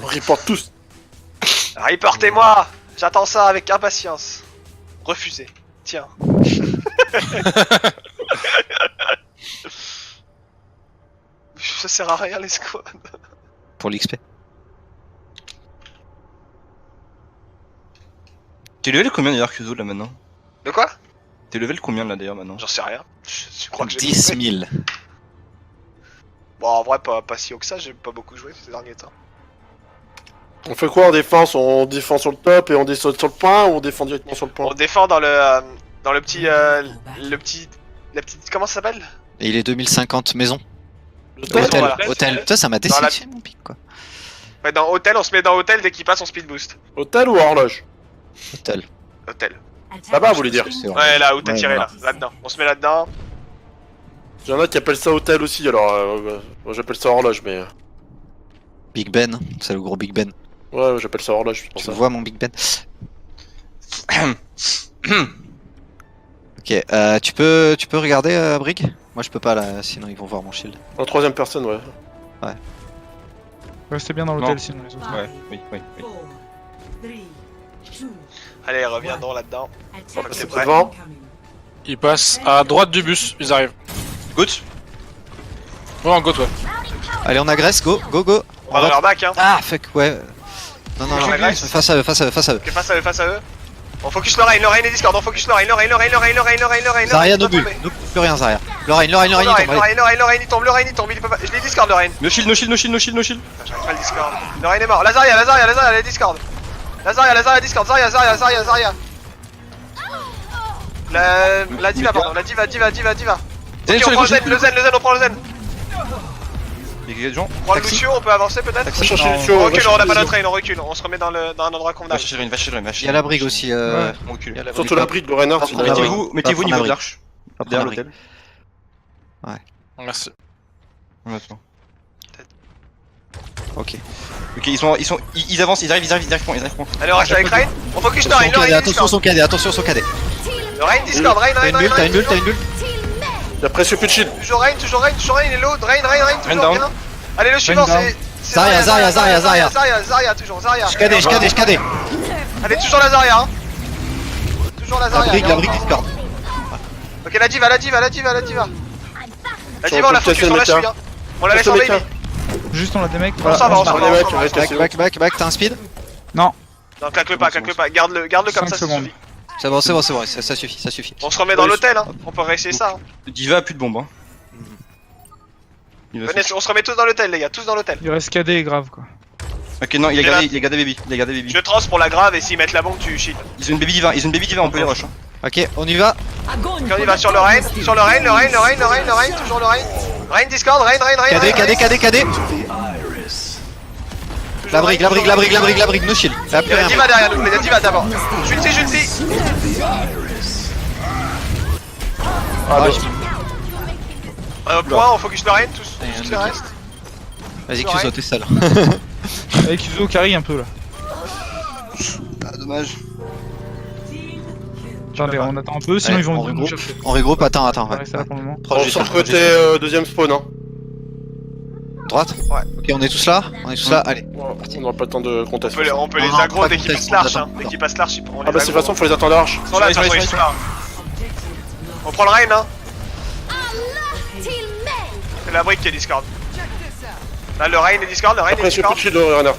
On reporte tous. Reportez-moi. J'attends ça avec impatience. Refusé. Tiens. Ça sert à rien les squads. Pour l'XP. T'es level combien d'ailleurs Kuzo là maintenant? De quoi? T'es level combien là d'ailleurs maintenant? J'en sais rien. Je crois que j'ai 10 000. Bon, en vrai, pas si haut que ça, j'ai pas beaucoup joué ces derniers temps. On fait quoi en défense? On défend sur le top et on descend sur le point ou on défend directement sur le point? On défend dans le petit, la petite, comment ça s'appelle? Et il est 2050 maison. Hôtel, Hôtel, voilà. hôtel. Putain, ça m'a Dans la- desséché mon pic quoi. Ouais, dans hôtel, on se met dans hôtel dès qu'il passe son speed boost. Hôtel ou horloge? Hôtel. Hôtel. Là-bas, vous voulez dire? C'est vrai. Ouais, là où t'as Ouais, tiré, voilà. là-dedans. On se met là-dedans. Y'en a qui appellent ça hôtel aussi, alors moi j'appelle ça horloge, mais Big Ben, c'est le gros Big Ben. ouais, j'appelle ça horloge, c'est pour Tu ça. vois mon Big Ben. Ok, tu peux regarder Brig? Moi je peux pas là, sinon ils vont voir mon shield. En troisième personne, ouais. Restez bien dans Non. l'hôtel sinon les autres. Ouais, oui. Allez, reviendons là-dedans. Bon, c'est prêt. Devant. Ils passent à droite du bus, ils arrivent. Good. Ouais, en go, ouais. Allez, on agresse, go, go, go. On va dans leur back, hein. Ah, fuck, ouais. Non, non, On non, agresse. face à eux, face à eux, face à eux. Ok, face à eux. On focus Lorraine et Discord, on focus Lorraine. Zarya no bulle, no, plus rien Zarya. Lorraine, il tombe, allez. Lorraine, il tombe, il peut pas. Je l'ai Discord, Lorraine. No shield. J'arrive pas le Discord. Lorraine est mort. Lazaria, elle est Discord. Lazaria, Discord. Zarya. La diva, pardon. La diva. Zen Ok, sur on les prend le gauches. zen, on prend le zen. Il y a des gens. On prend le Taxi. Lucio, on peut avancer peut-être. Va chercher Non. Lucio, On va recule, chercher on a pas Lucio. notre rain, on recule. On se remet dans un endroit Va convenable. chercher une. Il y a la Brig aussi. Ouais. On recule. Il y a la Surtout Brig. l'abri de Reinhardt, il Pas a prendre été- l'abri. Mettez-vous au Pas niveau prendre de l'abri. l'arche. Pas prendre Derrière l'abri. l'hôtel. Merci. On attend. Ok. Ok, ils avancent, ils arrivent point. Allez, on reste avec Rain. On focus Attention Lorraine, attention son cadet, attention son cadet. Lorraine, Discord, Rain. T'as une bulle, t'as une bulle. Il a presque plus de shield. Toujours Rain, il est low. Rain, Rain toujours down. bien. Allez, le suivant, down. c'est. Zarya. Zarya, toujours, Zarya. Je cadet. Allez, toujours la Zarya, hein. Toujours la Zarya. La Brig Discord. Ok, la diva. La diva, on la Sur focus, on la le suit, hein. On la laisse en baby. Juste on a des mecs. On s'en va, on s'en Les mecs, on va va. casser. Back, t'as un speed? Non, Non, claque-le pas. Garde-le comme 5 ça, ça secondes. suffit. C'est bon, ça suffit. On se remet dans l'hôtel, hein. On peut réessayer ça, hein. Diva a plus de bombes. Hein. Il va Venez, se- on se remet tous dans l'hôtel, les gars, tous dans l'hôtel. il reste KD et grave quoi. Ok, non, il a gardé baby. Je trans pour la grave et s'ils mettent la bombe, tu shield. Ils ont une baby diva, on peut les rush. Hein. Ok, on y va. Ok, on y va sur le Rain, toujours le Rain. Rain, Discord, Rain. Cadet. La Brig, no shield. Là, Il plus y a la rien. diva derrière nous, il y a la diva d'abord. Julti. Ah, Point, on focus le Rain, tous les restes. Vas-y, Kuzo, t'es seul. Avec Yuzo carry un peu là. Ah, dommage. Attendez, on attend un peu, sinon Allez, ils vont on nous regroupe. chercher. On regroupe, attends, On va ouais. rester là pour le moment. On Proche du sort sol, côté deuxième spawn, hein. droite. Ouais. Ok, on est tous là. Allez. On n'aura pas le temps de contester. On peut les Non, aggro pas dès qu'ils conteste, passent l'arche, on hein. attend. Dès qu'ils passent l'arche, on les Ah bah, de toute aggro. façon, faut les attendre à l'arche. Ils sont là, de toute façon, ils sont là. On prend le Rain, hein. C'est la brique qui est Discord. Là, le Rain est Discord, Après, je suis plus de shield de Reinhardt.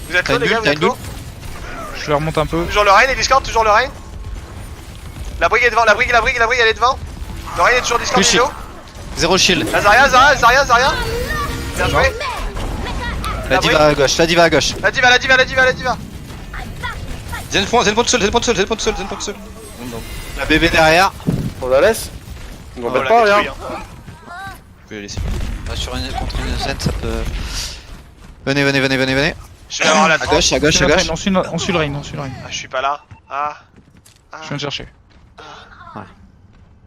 Vous êtes T'as là, une les gars, bulle, vous êtes t'as une là. Je le remonte un peu. Toujours le Rain et Discord, toujours le Rain. La brique est devant, la brique elle est devant. Le Rain est toujours Discord, Plus il est haut. Zéro shield. La Zarya. Bien joué. La diva à gauche. La diva. Zen point tout seul. La bébé derrière. On la laisse? On On n'embête l'a pas, détruit, rien. hein. Je peux les laisser. Contre une zen, ça peut. Venez. Je vais avoir la À 30. gauche. On suit le Rain. Ah, je suis pas là. Ah. Je viens de chercher.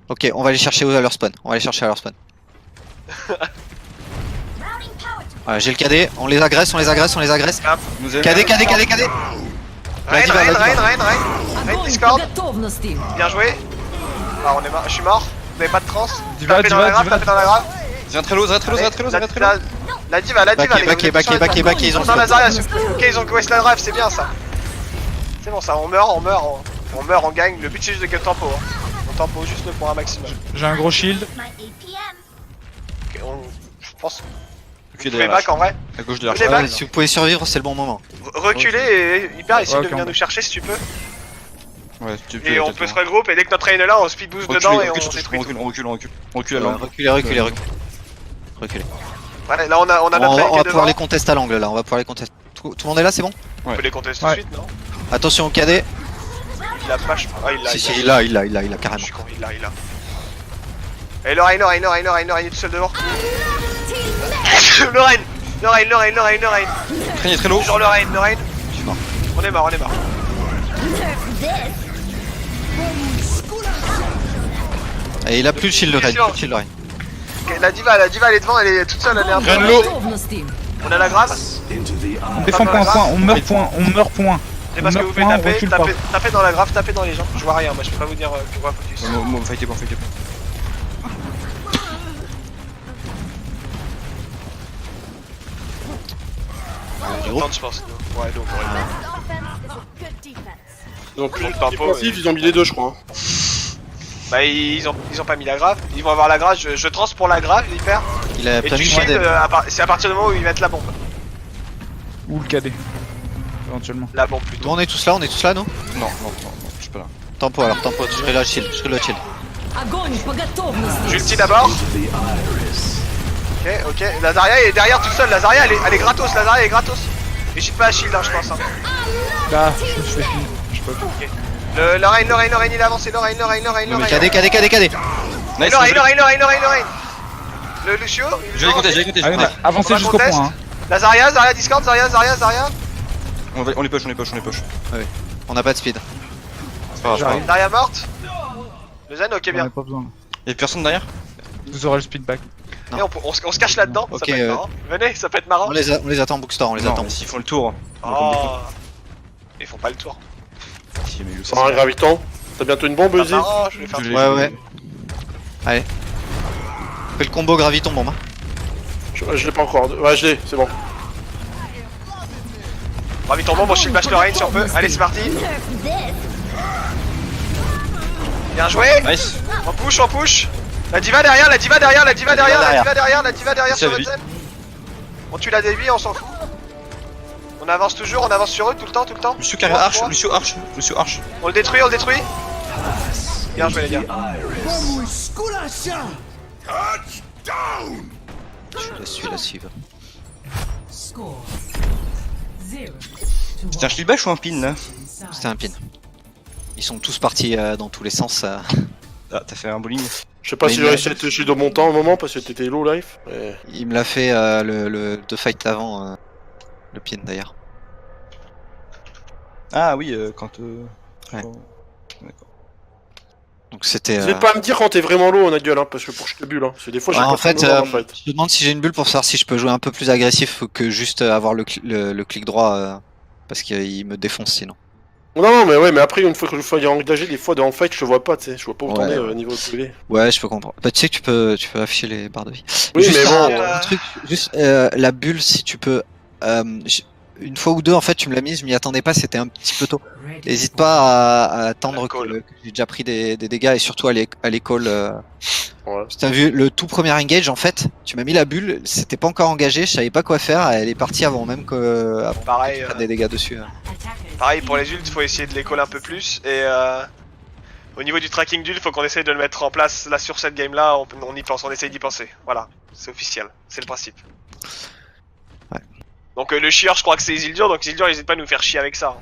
Ok, on va aller chercher à leur spawn. Voilà, j'ai le cadet. On les agresse. Nous aime. Cadet. Rain, Discord. Готовности. Bien joué. Ah, on est mort. Je suis mort. Vous avez pas de trans. Diva, Tapez dans la grave. Diva. Tapez dans la grave. Zen très low. La La diva, la diva. Backé, ils ont le Non, feu. Lazaria, ok, ils ont quest la drive, c'est bien ça. C'est bon ça, on meurt, on gagne. Le but c'est juste de get tempo. Hein. On tempo juste le point un maximum. J'ai un gros shield. Ok, je pense. Ok, Vous les back en vrai. À gauche de l'arche. Les back. Si vous pouvez survivre, c'est le bon moment. Reculer et hyper essayer Ouais, de venir ok. nous chercher si tu peux. Ouais, tu peux. Et on peut se regrouper et dès que notre train est là, on speed boost dedans et on détruit. On recule à l'angle. Reculez. Ouais, là on a On notre train va qui est pouvoir devant. les contester à l'angle là, on va pouvoir les contester. Tout le monde est là, c'est bon? On peut les contester tout de Ouais. suite, non? Attention au KD. Il a pas, je crois. Ah, il l'a. Si, il l'a. il l'a Je carrément. suis con, il l'a. Et Lorraine est tout seul devant. Lorraine. Train est très low. Toujours Lorraine. Je suis mort. On est mort. Et il a plus le shield de Rain, plus de shield de Rain. Ok, la diva elle est devant, elle est toute seule, elle est un peu. Renlo. On a la grave. On défend point. On meurt point. C'est parce que vous pouvez On taper, recule pas. taper dans la grave, taper dans les gens. Je vois rien, moi je peux pas vous dire pourquoi focus. Fightez pas. On tente, je pense. Ouais, donc on aurait Ils ont plus Donc, de tempo, défensif, ils ont mis les deux, je crois. hein. Bah ils ont pas mis la grave, ils vont avoir la grave, je trans pour la grave, hyper. Il a Et pas tu mis shield, KD. c'est à partir du moment où ils mettent la bombe. Ou le KD. Éventuellement. La bombe plutôt. On est tous là, non? Non, je suis pas là. Tempo, je serai là shield, J'ulti d'abord. Ok, Lazaria est derrière toute seule, Lazaria elle est gratos, Et j'ai pas à shield hein, je pense. Hein. Là, je me suis fait fini. Je peux pas. Ok. Lorraine, il a avancé, Lorraine. KD. Nice. Lorraine. Le Lucio. Je l'ai compté. Allez, avancez va jusqu'au contest. point. Hein. La Zarya, Discord, Zarya. On les push. On n'a pas de speed. C'est pas grave. J'arrive. Zarya morte. Le Zen, ok On a bien. pas besoin. Y'a personne derrière? Vous aurez le speed back. Non. Et on se cache là-dedans, Ok, ça peut être marrant. Venez, ça peut être marrant. On les attend, Bookstore, on les attend. Non, s'ils font le tour. Oh. Ils font pas le tour. Si, mais Sans un graviton. T'as bientôt une bombe, Pas Uzi? marrant, je vais faire Je ça. l'ai. Ouais. Allez. Fais le combo graviton bombe. Je l'ai pas encore. Ouais, je l'ai, c'est bon. Ravi ton bombe, on shield bash Lorraine si on peut. Allez, c'est parti. Bien joué. Nice. On push. La diva derrière sur J'avais le Zen. On tue la Devi, on s'en fout. On avance toujours, on avance sur eux tout le temps. Lucio carré Arch. On le détruit. Bien joué les gars. Je suis la suivre. C'était un shield bash ou un pin là? C'était un pin. Ils sont tous partis dans tous les sens. Ah, t'as fait un bowling. Je sais pas Mais si il j'ai a- réussi à être shield au montant au moment parce que t'étais low life. Mais... Il me l'a fait le 2 fight avant. Le pin d'ailleurs. Ah oui, quand. Ouais. Donc c'était. N'hésite pas à me dire quand t'es vraiment low, on a gueule, hein, parce que pour je te bulle. Hein. Parce que des fois, j'ai en pas fait, le moment, en fait. je te demande si j'ai une bulle pour savoir si je peux jouer un peu plus agressif que juste avoir le clic droit. Parce qu'il me défonce sinon. Non, mais ouais, mais après, une fois que je suis engagé, des fois, dans le fight, je te vois pas, tu sais. Je vois pas où t'en Ouais. es au niveau de télé. Ouais, je peux comprendre. Bah, tu sais que tu peux afficher les barres de vie. Oui, Juste mais bon. un truc, juste la bulle, si tu peux. Une fois ou deux, en fait, tu me l'as mise, je m'y attendais pas, c'était un petit peu tôt. N'hésite pas à attendre que j'ai déjà pris des dégâts et surtout à les call. Ouais. T'as vu le tout premier engage, en fait, tu m'as mis la bulle, c'était pas encore engagé, je savais pas quoi faire, elle est partie avant même que avant Pareil, que je prenne des dégâts dessus. pareil pour les ults, faut essayer de les call un peu plus. Et au niveau du tracking d'ult, faut qu'on essaye de le mettre en place. Là sur cette game là, on y pense, on essaye d'y penser. Voilà, c'est officiel, c'est le principe. Ouais. Donc le chieur, je crois que c'est Isildur, donc Isildur n'hésite pas à nous faire chier avec ça.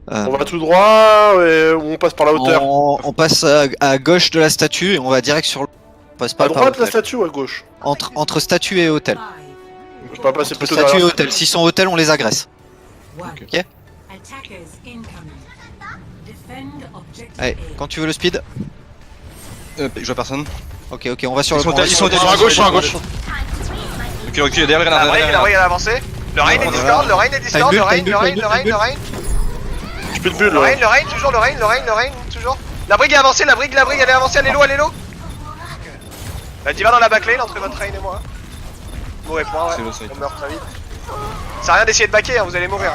On va tout droit ou on passe par la hauteur? on passe à gauche de la statue et on va direct sur le. On passe pas À par droite, la l'hôtel. statue ou à gauche? Entre statue et hôtel. Je peux pas passer Entre plutôt statue et derrière. hôtel. S'ils sont hôtel, on les agresse. Ok. Allez, quand tu veux le speed. Je vois personne. Ok, on va sur Ils le sont point. ils sont Ils sont à gauche, Ok, derrière, La break, il a avancé. Le Rain est Discord, le Rain est Discord, le Rain, Je peux te bulle, là. le Rain, toujours le Rain, toujours. La brigue est avancée, elle est avancée, elle est low. La diva dans la backlane entre votre Rain et moi. Mourrez point, ouais. C'est le site. On meurt très vite. Ça sert à rien d'essayer de backer, hein, vous allez mourir.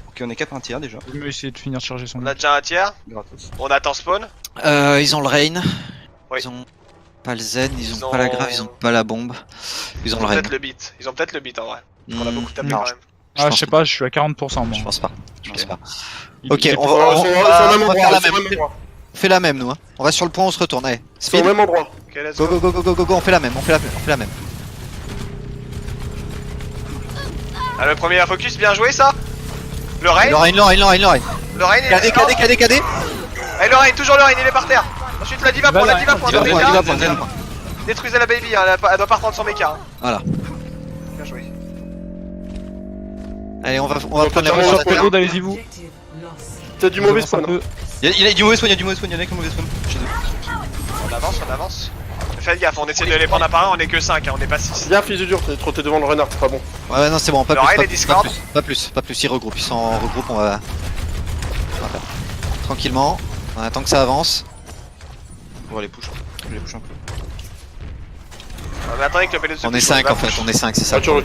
Ok, on est 4 un tiers déjà. Je vais essayer de finir de charger son On a déjà un tiers. Gratos. On attend spawn. Ils ont le rain. Oui. Ils ont pas le zen, ils ont Ils pas la ont- grave, ils ont pas la bombe. Ils ont Ils le ont rain. peut-être le beat. Ils ont peut-être le beat en vrai. On a beaucoup tapé non, quand même. Ah, je sais pas, je suis à 40% moi. Je pense pas. Je pense pas. Il- Ok, il est on pas- va, Ils sont au même on va endroit, faire la ils sont au même. même endroit. On fait la même nous. Hein. On va sur le point, on se retourne. Allez, Ils sont au speed. même endroit. Ok, let's Go go. go go go go go, on fait la même, on fait la même. Ah, le premier focus, bien joué ça. Le rain. Le rain, le rain, le rain, le rain. Le rain. KD, KD, KD, KD. Et le rain, toujours le rain, il est par terre. Ensuite la diva pour la diva pour un Diva, mecha. diva, point, zen. Détruisez la baby, hein, elle doit pas reprendre son mecha. Hein. Voilà. Bien joué. Allez, on va Donc, prendre les clairement, roches on à va terre. Go, allez-y vous. T'as du mauvais J'avance un spawn. peu. Il y a du mauvais spawn, il y a du mauvais spawn, il y en a qui ont mauvais spawn. Chez eux. On avance, on avance. Faites gaffe, on essaie de les prendre un par un, on est que 5, hein, on est pas 6. Bien, fils de dur, t'es devant le renard, c'est pas bon. Ouais, non, c'est bon, pas Le plus, raid pas et plus, Discord. pas plus, ils regroupent, ils sont en regroupe, on va... Voilà. Tranquillement, on attend que ça avance. On va les push. Je les push un peu. Mais attendez que le payload se On est push, 5 va en fait, push. on est 5, c'est ça. Ah, tu On est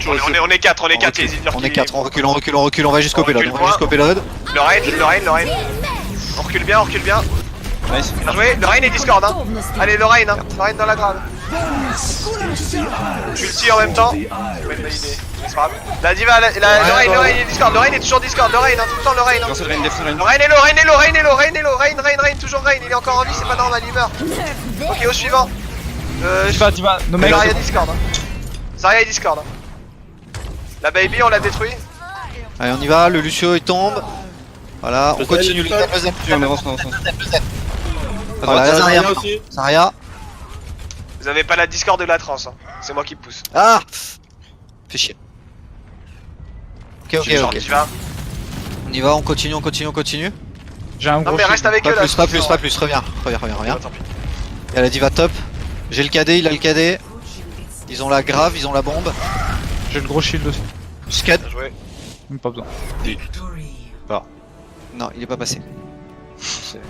4, on est 4, recule. les Isildur On qui- est 4, on recule, on va jusqu'au On payload, recule on va jusqu'au payload. Le rain, le rain, le rain. On recule bien, on recule bien. Nice. Bien joué, le rain et Discord, hein. Allez, le rain, hein. Le rain dans la grave. Ulti en même temps. C'est pas une bonne idée. C'est pas grave. La diva, le rain et Discord. Le rain est toujours Discord, le rain, hein. Tout le temps le rain, hein. Lance le rain, def le rain. Le rain est low, rain est low, rain est low, rain est low, rain, toujours rain. Il est encore en vie, c'est pas normal, il meurt. Ok, au suivant. Diva, no mec. Zarya Discord. Hein. Zarya et Discord. Hein. La baby, on l'a détruit. Allez, on y va, le Lucio il tombe. Voilà, on Le continue, zen, le zen. On avance, on avance. Voilà, Zarya Zarya, aussi. Zarya. Vous avez pas la Discord de la trans. Hein. C'est moi qui pousse. Ah, fais chier. Ok, Genre, ok. tu vas. On y va, on continue, on continue, on continue. J'ai un Non gros mais reste avec eux Pas là. plus, pas plus, pas plus, reviens. Ah, tant pis. Il y a la diva top. J'ai le KD, il a le KD. Ils ont la grave, ils ont la bombe. J'ai le gros shield aussi. Scad. Bien joué. Même pas besoin. Non, il est pas passé. C'est-